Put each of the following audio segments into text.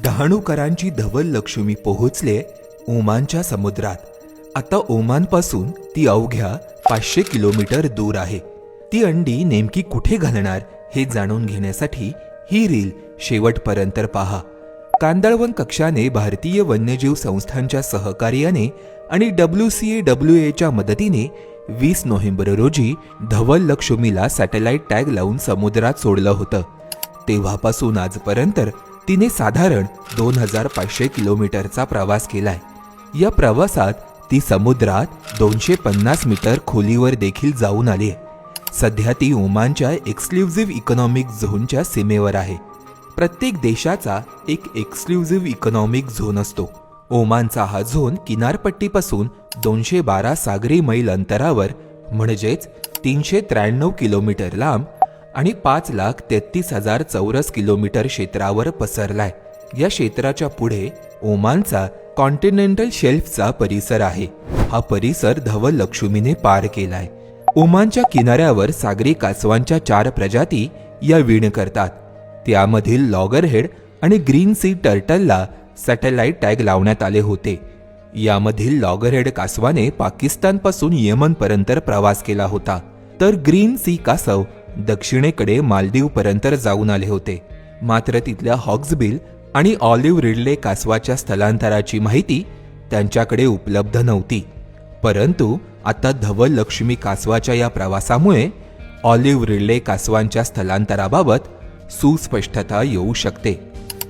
डहाणूकरांची धवल लक्ष्मी पोहोचले ओमानच्या समुद्रात. आता ओमानपासून ती अवघ्या 500 किलोमीटर दूर आहे. ती अंडी नेमकी कुठे घालणार हे जाणून घेण्यासाठी ही रील शेवटपर्यंत पहा. कांदळवन कक्षाने भारतीय वन्यजीव संस्थांच्या सहकार्याने आणि WCAWAच्या मदतीने 20 नोव्हेंबर रोजी धवल लक्ष्मीला सॅटेलाइट टॅग लावून समुद्रात सोडलं होतं. तेव्हापासून आजपर्यंत तिने साधारण 2500 किलोमीटरचा प्रवास केलाय. या प्रवासात ती समुद्रात 250 मीटर खोलीवर देखील जाऊन आली आहे. सध्या ती ओमानच्या एक्सक्लुझिव्ह इकॉनॉमिक झोनच्या सीमेवर आहे. प्रत्येक देशाचा एक एक्सक्लुझिव्ह इकॉनॉमिक झोन असतो. ओमानचा हा झोन किनारपट्टीपासून 212 सागरी मैल अंतरावर म्हणजेच 393 किलोमीटर लांब आणि 5,33,000 चौरस किलोमीटर क्षेत्रावर पसरलाय. या क्षेत्राच्या पुढे ओमानचा कॉन्टिनेंटल शेल्फचा परिसर आहे. हा परिसर धवल लक्ष्मीने पार केलाय. ओमानच्या किनाऱ्यावर सागरी कासवांच्या 4 प्रजाती या वीण करतात. त्यामधील लॉगरहेड आणि ग्रीन सी टर्टलला सॅटेलाइट टॅग लावण्यात आले होते. यामधील लॉगरहेड कासवाने पाकिस्तानपासून येमनपर्यंत प्रवास केला होता, तर ग्रीन सी कासव दक्षिणेकडे मालदीवपर्यंत जाऊन आले होते. मात्र तिथल्या हॉक्सबिल आणि ऑलिव्ह रिडले कासवाच्या स्थलांतराची माहिती त्यांच्याकडे उपलब्ध नव्हती. परंतु आता धवल लक्ष्मी कासवाच्या या प्रवासामुळे ऑलिव्ह रिडले कासवांच्या स्थलांतराबाबत सुस्पष्टता येऊ शकते.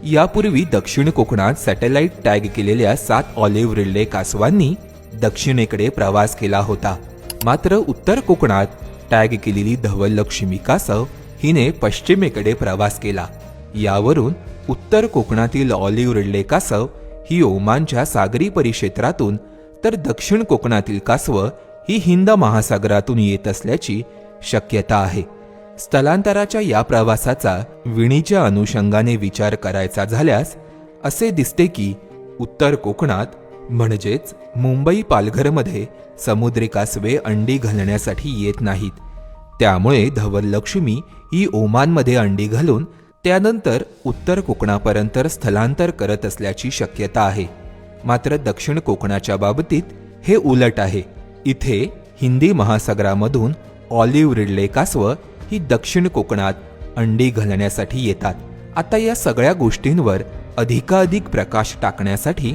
यापूर्वी दक्षिण कोकणात सॅटेलाइट टॅग केलेल्या 7 ऑलिव्ह रिडले कासवांनी दक्षिणेकडे प्रवास केला होता. मात्र उत्तर कोकणात टॅग केलेली धवल लक्ष्मी कासव हिने पश्चिमेकडे प्रवास केला. यावरून उत्तर कोकणातील ऑलिव्ह रिडले कासव ही ओमानच्या सागरी परिक्षेत्रातून, तर दक्षिण कोकणातील कासव ही हिंद महासागरातून येत असल्याची शक्यता आहे. स्थलांतराच्या या प्रवासाचा विणीच्या अनुषंगाने विचार करायचा झाल्यास असे दिसते की उत्तर कोकणात म्हणजेच मुंबई पालघरमध्ये समुद्री कासवे अंडी घालण्यासाठी येत नाहीत. त्यामुळे धवल लक्ष्मी ही ओमानमध्ये अंडी घालून त्यानंतर उत्तर कोकणापर्यंत स्थलांतर करत असल्याची शक्यता आहे. मात्र दक्षिण कोकणाच्या बाबतीत हे उलट आहे. इथे हिंदी महासागरामधून ऑलिव्ह रिडले कासव ही दक्षिण कोकणात अंडी घालण्यासाठी येतात. आता या सगळ्या गोष्टींवर अधिकाधिक प्रकाश टाकण्यासाठी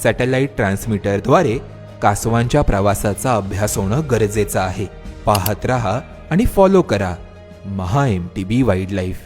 सॅटेलाइट ट्रान्समीटरद्वारे कासवांच्या प्रवासाचा अभ्यास होणं गरजेचं आहे. पाहत रहा आणि फॉलो करा MHA MTB वाईल्डलाईफ.